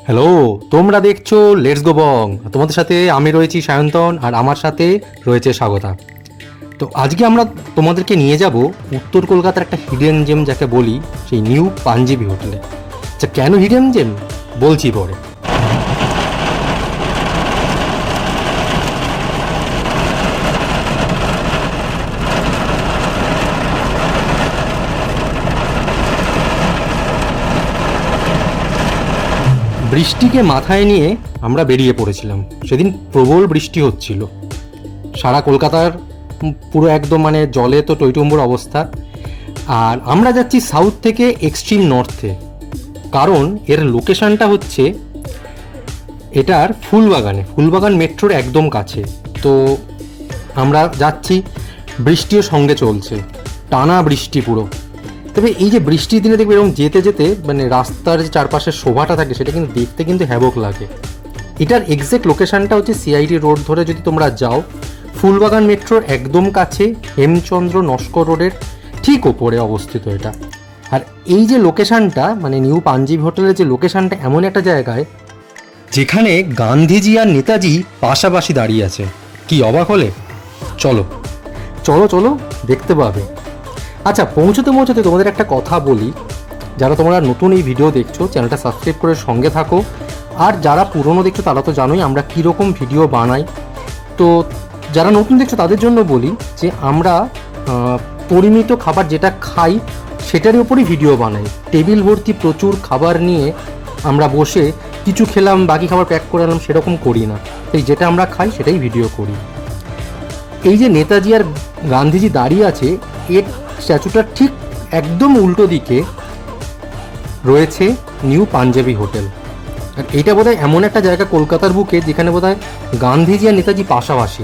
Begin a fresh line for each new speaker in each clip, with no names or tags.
Hello, তোমরা দেখছো let's go বং। তোমাদের সাথে আমি রয়েছি সায়ন্তন, আর আমার সাথে রয়েছে স্বাগতা। তো আজকে আমরা তোমাদেরকে নিয়ে যাব উত্তর কলকাতার একটা হিডেন জেম যাকে বলি, সেই নিউ পাঞ্জাবি হোটেলে। আচ্ছা, কেন হিডেন জেম বলছি পরে। বৃষ্টিকে মাথায় নিয়ে আমরা বেরিয়ে পড়েছিলাম। সেদিন প্রবল বৃষ্টি হচ্ছিল, সারা কলকাতার পুরো একদম মানে জলে তো টইটুম্বুর অবস্থা। আর আমরা যাচ্ছি সাউথ থেকে এক্সট্রিম নর্থে, কারণ এর লোকেশানটা হচ্ছে এটার ফুলবাগান মেট্রোর একদম কাছে। তো আমরা যাচ্ছি, বৃষ্টিও সঙ্গে চলছে, টানা বৃষ্টি পুরো। তবে এই যে বৃষ্টির দিনে দেখবে এরকম যেতে যেতে মানে রাস্তার যে চারপাশের শোভাটা থাকে সেটা কিন্তু দেখতে কিন্তু হ্যাবক লাগে। এটার এক্স্যাক্ট লোকেশানটা হচ্ছে সিআইটি রোড ধরে যদি তোমরা যাও, ফুলবাগান মেট্রোর একদম কাছে, হেমচন্দ্র নস্কর রোডের ঠিক ওপরে অবস্থিত এটা। আর এই যে লোকেশানটা মানে নিউ পাঞ্জাবি হোটেলের যে লোকেশানটা, এমন একটা জায়গায় যেখানে গান্ধীজি আর নেতাজি পাশাপাশি দাঁড়িয়ে আছে। কি অবাক হলে? চলো চলো চলো, দেখতে পাবে। আচ্ছা, পৌঁছতে পৌঁছতে তোমাদের একটা কথা বলি, যারা তোমরা নতুন এই ভিডিও দেখছো চ্যানেলটা সাবস্ক্রাইব করে সঙ্গে থাকো। আর যারা পুরনো দেখছো তারা তো জানোই আমরা কীরকম ভিডিও বানাই। তো যারা নতুন দেখছো তাদের জন্য বলি যে আমরা পরিমিত খাবার যেটা খাই সেটারই ওপরই ভিডিও বানাই। টেবিল ভর্তি প্রচুর খাবার নিয়ে আমরা বসে কিছু খেলাম বাকি খাবার প্যাক করে আনলাম, সেরকম করি না। এই যেটা আমরা খাই সেটাই ভিডিও করি। এই যে নেতাজি আর গান্ধীজি দাঁড়িয়ে আছে, এর স্ট্যাচুটার ঠিক একদম উল্টো দিকে রয়েছে নিউ পাঞ্জাবি হোটেল। আর এইটা বোধহয় এমন একটা জায়গা কলকাতার বুকে যেখানে বোধহয় গান্ধীজি আর নেতাজি পাশাপাশি।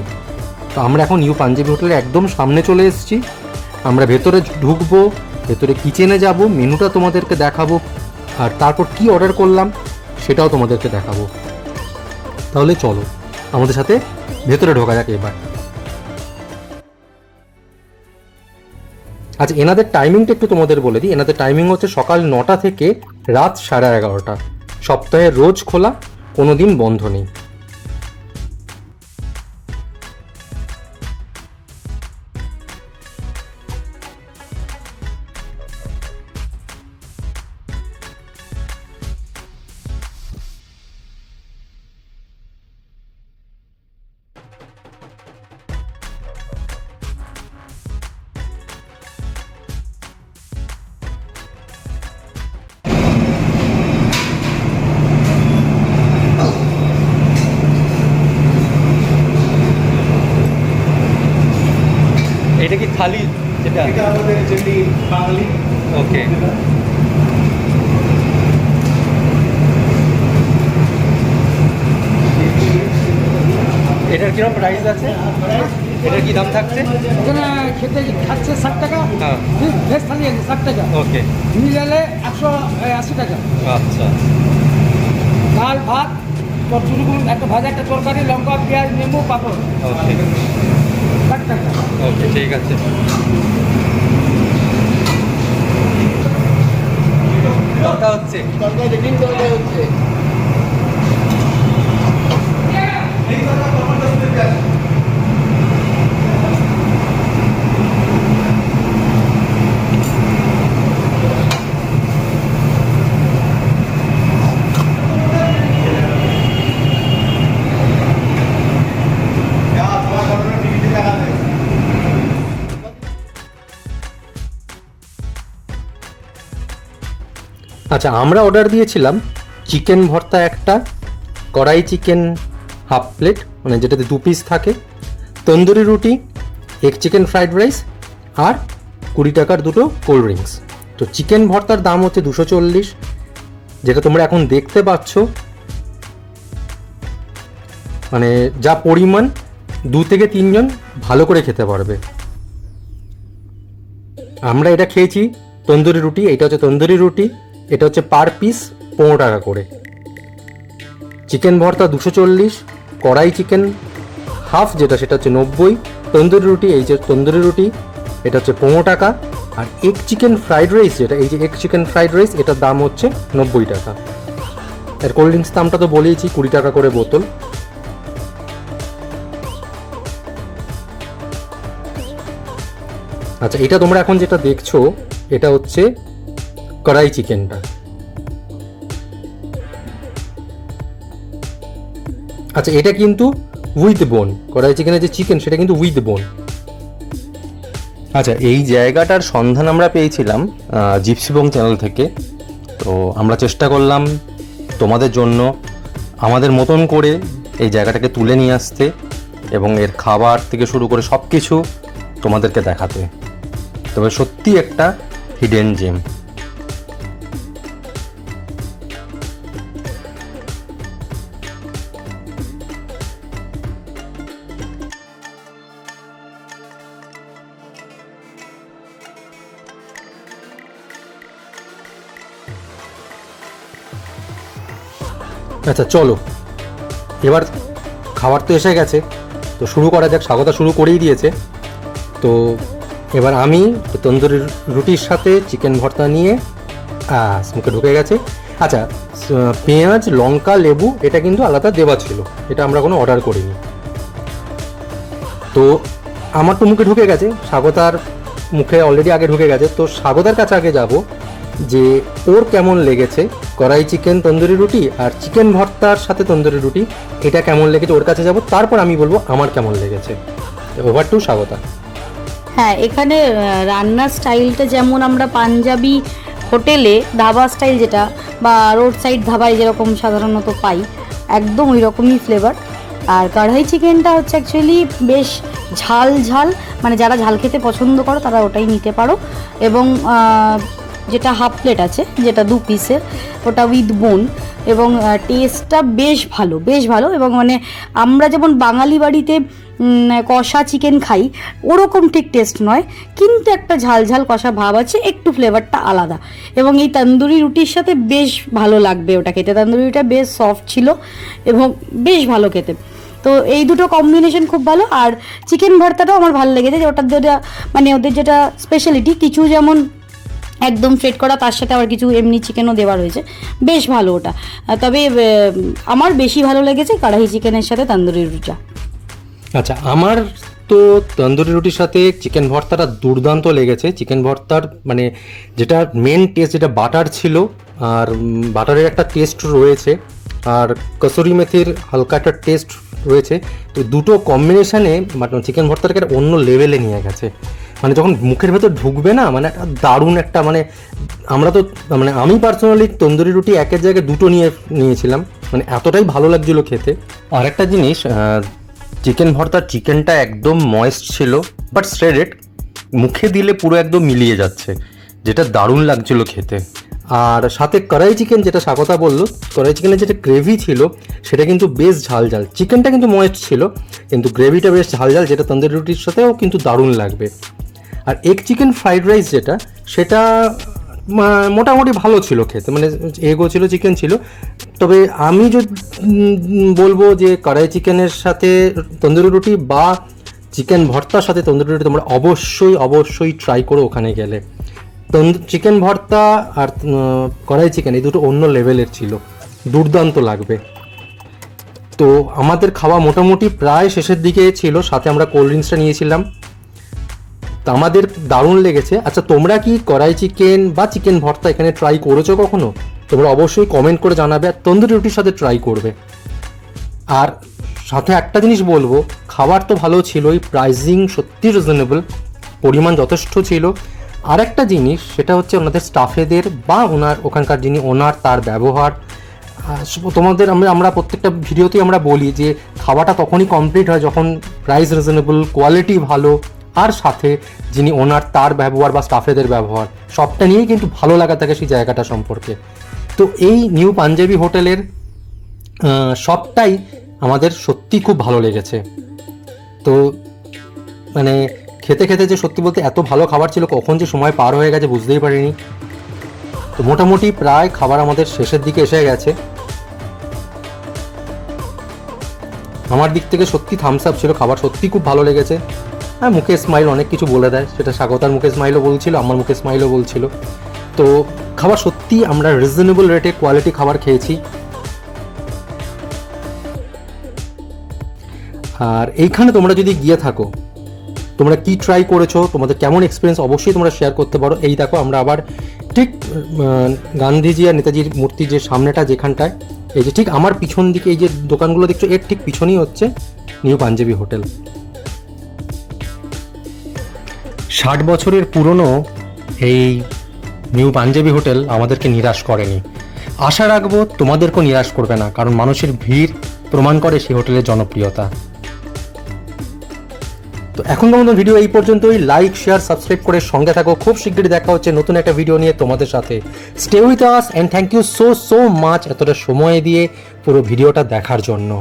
তো আমরা এখন নিউ পাঞ্জাবি হোটেলের একদম সামনে চলে এসেছি। আমরা ভেতরে ঢুকবো, ভেতরে কিচেনে যাব, মেনুটা তোমাদেরকে দেখাবো, আর তারপর কি অর্ডার করলাম সেটাও তোমাদেরকে দেখাবো। তাহলে চলো আমাদের সাথে ভেতরে ঢোকা যাক এবার। আচ্ছা, এনাদের টাইমিংটা একটু তোমাদের বলে দিই। এনাদের টাইমিং হচ্ছে সকাল 9টা থেকে রাত 11:30। সপ্তাহে রোজ খোলা, কোনো দিন বন্ধ নেই। এটা কি থালি? যেটা
এটা আমাদের যেটি বাঙালি।
ওকে, এটার কিরকম প্রাইস আছে? এটার কি দাম থাকছে?
ওখানে খেতে খাচ্ছে 60 টাকা।
হ্যাঁ,
ভেজ থালি আছে 60 টাকা।
ওকে,
মিলালে 180 টাকা।
আচ্ছা,
ডাল ভাত কচুরগুল, একটা ভাজা, একটা তরকারি, লঙ্কা পেঁয়াজ নেবু পাপড়,
ওকে
60 টাকা।
ওকে, ঠিক আছে। দরকার হচ্ছে
তরকারি ডিম তরকারি হচ্ছে।
আচ্ছা, আমরা অর্ডার দিয়েছিলাম চিকেন ভর্তা একটা, কড়াই চিকেন হাফ প্লেট মানে যেটাতে 2 পিস থাকে, তন্দুরি রুটি, এগ চিকেন ফ্রাইড রাইস, আর 20 টাকার 2টো কোল্ড ড্রিঙ্কস। তো চিকেন ভর্তার দাম হচ্ছে 240, যেটা তোমরা এখন দেখতে পাচ্ছ। মানে যা পরিমাণ 2 থেকে 3 জন ভালো করে খেতে পারবে। আমরা এটা খেয়েছি তন্দুরি রুটি, এটা হচ্ছে তন্দুরি রুটি, এটা হচ্ছে পার পিস 15 টাকা করে। চিকেন ভর্তা 240, কড়াই চিকেন হাফ যেটা সেটা হচ্ছে 90, তন্দুরি রুটি, এই যে তন্দুরি রুটি এটা হচ্ছে 15 টাকা, আর এগ চিকেন ফ্রাইড রাইস যেটা, এই যে এগ চিকেন ফ্রাইড রাইস, এটার দাম হচ্ছে 90 টাকা। এর কোল্ড ড্রিঙ্কস দামটা তো বলেইছি, 20 টাকা করে বোতল। আচ্ছা, এটা তোমরা এখন যেটা দেখছো এটা হচ্ছে কড়াই চিকেনটা। আচ্ছা, এটা কিন্তু উইথ বোন, কড়াই চিকেনের যে চিকেন সেটা কিন্তু উইথ বোন। আচ্ছা, এই জায়গাটার সন্ধান আমরা পেয়েছিলাম জিপসিবং চ্যানেল থেকে। তো আমরা চেষ্টা করলাম তোমাদের জন্য আমাদের মতন করে এই জায়গাটাকে তুলে নিয়ে আসতে এবং এর খাবার থেকে শুরু করে সব কিছু তোমাদেরকে দেখাতে। তবে সত্যি একটা হিডেন জেম। আচ্ছা চলো, এবার খাবার তো এসে গেছে, তো শুরু করা যাক। স্বাগতা শুরু করেই দিয়েছে। তো এবার আমি তন্দুরি রুটির সাথে চিকেন ভর্তা নিয়ে মুখে ঢুকে গেছে। আচ্ছা, পেঁয়াজ, লঙ্কা, লেবু এটা কিন্তু আলাদা দেওয়া ছিল, এটা আমরা কোনো অর্ডার করিনি। তো আমার তো মুখে ঢুকে গেছে, স্বাগতার মুখে অলরেডি আগে ঢুকে গেছে। তো স্বাগতার কাছে আগে যাব যে ওর কেমন লেগেছে কড়াই চিকেন তন্দুরি রুটি আর চিকেন ভর্তার সাথে তন্দুরি রুটি, এটা কেমন লেগেছে ওর কাছে যাব, তারপর আমি বলবো আমার কেমন লেগেছে। Over to Swagata.
হ্যাঁ, এখানে রান্নার স্টাইলটা যেমন আমরা পাঞ্জাবি হোটেলে ধাবা স্টাইল যেটা বা রোড সাইড ধাবায় যেরকম সাধারণত পাই, একদম ওই রকমই ফ্লেভার। আর কড়াই চিকেনটা হচ্ছে অ্যাকচুয়ালি বেশ ঝাল ঝাল, মানে যারা ঝাল খেতে পছন্দ করো তারা ওটাই নিতে পারো। এবং যেটা হাফ প্লেট আছে, যেটা 2 পিসের, ওটা উইথ বোন, এবং টেস্টটা বেশ ভালো, বেশ ভালো। এবং মানে আমরা যেমন বাঙালি বাড়িতে কষা চিকেন খাই ওরকম ঠিক টেস্ট নয়, কিন্তু একটা ঝাল ঝাল কষা ভাব আছে, একটু ফ্লেভারটা আলাদা। এবং এই তন্দুরি রুটির সাথে বেশ ভালো লাগবে ওটা খেতে। তন্দুরি রুটিটা বেশ সফট ছিল এবং বেশ ভালো খেতে। তো এই দুটো কম্বিনেশন খুব ভালো। আর চিকেন ভর্তাটাও আমার ভালো লেগেছে, যে ওটার যেটা মানে ওদের যেটা স্পেশালিটি, কিছু যেমন একদম ফ্রেট করা, তার সাথে আবার কিছু এমনি চিকেনও দেওয়া রয়েছে, বেশ ভালো ওটা। তবে আমার বেশি ভালো লেগেছে কড়াই চিকেনের সাথে তন্দুরি রুটিটা।
আচ্ছা, আমার তো তন্দুরি রুটির সাথে চিকেন ভর্তাটা দুর্দান্ত লেগেছে। চিকেন ভর্তার মানে যেটা মেন টেস্ট, যেটা বাটার ছিল, আর বাটারের একটা টেস্ট রয়েছে, আর কসুরি মেথির হালকা একটা টেস্ট রয়েছে। তো দুটো কম্বিনেশানে চিকেন ভর্তাটাকে একটা অন্য লেভেলে নিয়ে গেছে। মানে যখন মুখের ভেতর ঢুকবে না, মানে দারুণ একটা, মানে আমরা তো মানে আমি পার্সোনালি তন্দুরি রুটি একের জায়গায় দুটো নিয়েছিলাম, মানে এতটাই ভালো লাগছিলো খেতে। আর একটা জিনিস, চিকেন ভর্তার চিকেনটা একদম ময়েস্ট ছিল, বাট শ্রেডেড, মুখে দিলে পুরো একদম মিলিয়ে যাচ্ছে, যেটা দারুণ লাগছিলো খেতে। আর সাথে কড়াই চিকেন, যেটা স্বাগতা বললো, কড়াই চিকেনের যেটা গ্রেভি ছিল সেটা কিন্তু বেশ ঝাল ঝাল। চিকেনটা কিন্তু ময়েস্ট ছিল, কিন্তু গ্রেভিটা বেশ ঝাল ঝাল, যেটা তন্দুরি রুটির সাথেও কিন্তু দারুণ লাগবে। আর এগ চিকেন ফ্রাইড রাইস যেটা, সেটা মোটামুটি ভালো ছিল খেতে, মানে এগও ছিল, চিকেন ছিল। তবে আমি যদি বলবো যে কড়াই চিকেনের সাথে তন্দুরি রুটি বা চিকেন ভর্তার সাথে তন্দুরি রুটি তোমরা অবশ্যই অবশ্যই ট্রাই করো ওখানে গেলে। চিকেন ভর্তা আর কড়াই চিকেন এই দুটো অন্য লেভেলের ছিল, দুর্দান্ত লাগবে। তো আমাদের খাওয়া মোটামুটি প্রায় শেষের দিকে ছিল, সাথে আমরা কোল্ড ড্রিঙ্কসটা নিয়েছিলাম। তো আমাদের দারুণ লেগেছে। আচ্ছা, তোমরা কি কড়াই চিকেন বা চিকেন ভর্তা এখানে ট্রাই করেছো কখনো? তোমরা অবশ্যই কমেন্ট করে জানাবে, আর তন্দুরি রুটির সাথে ট্রাই করবে। আর সাথে একটা জিনিস বলবো, খাবার তো ভালো ছিলই, প্রাইসিং সত্যি রিজনেবল, পরিমাণ যথেষ্ট ছিল। আর একটা জিনিস, সেটা হচ্ছে ওনাদের স্টাফেদের বা ওখানকার যিনি ওনার, তার ব্যবহার। তোমাদের আমরা প্রত্যেকটা ভিডিওতেই আমরা বলি যে খাওয়াটা তখনই কমপ্লিট হয় যখন প্রাইস রিজনেবল, কোয়ালিটি ভালো, আর সাথে যিনি ওনার, তার ব্যবহার বা স্টাফেদের ব্যবহার, সবটা নিয়েই কিন্তু ভালো লাগা থাকে সেই জায়গাটা সম্পর্কে। তো এই নিউ পাঞ্জাবি হোটেলের সবটাই আমাদের সত্যি খুব ভালো লেগেছে। তো মানে খেতে খেতে যে সত্যি বলতে এত ভালো খাবার ছিল, কখন যে সময় পার হয়ে গেছে বুঝতেই পারিনি। তো মোটামুটি প্রায় খাবার আমাদের শেষের দিকে এসে গেছে। আমার দিক থেকে সত্যি থামস আপ ছিল, খাবার সত্যি খুব ভালো লেগেছে। হ্যাঁ, মুখে স্মাইল অনেক কিছু বলে দেয়, সেটা স্বাগতার মুখে স্মাইলও বলছিল, আমার মুখে স্মাইলও বলছিল। তো খাবার সত্যি আমরা রিজনেবল রেটে কোয়ালিটি খাবার খেয়েছি। আর এইখানে তোমরা যদি গিয়ে থাকো, তোমরা কি ট্রাই করেছো, তোমাদের কেমন এক্সপিরিয়েন্স অবশ্যই তোমরা শেয়ার করতে পারো। এই দেখো আমরা আবার ঠিক গান্ধীজি আর নেতাজির মূর্তির যে সামনেটা যেখানটায়, এই যে ঠিক আমার পিছন দিকে এই যে দোকানগুলো দেখছো, এর ঠিক পিছনেই হচ্ছে নিউ পাঞ্জাবি হোটেল। 60 বছরের পুরনো এই নিউ পাঞ্জাবি হোটেল আমাদেরকে নিরাশ করেনি। আশা রাখবো তোমাদেরকেও নিরাশ করবে না, কারণ মানুষের ভিড় প্রমাণ করে সেই হোটেলের জনপ্রিয়তা। তো এখনকার মতো ভিডিও এই পর্যন্তই। লাইক, শেয়ার, সাবস্ক্রাইব করে সঙ্গে থাকো। খুব শীঘ্রই দেখা হচ্ছে নতুন একটা ভিডিও নিয়ে তোমাদের সাথে। Stay with us and thank you so much এতটা সময় দিয়ে পুরো ভিডিওটা দেখার জন্য।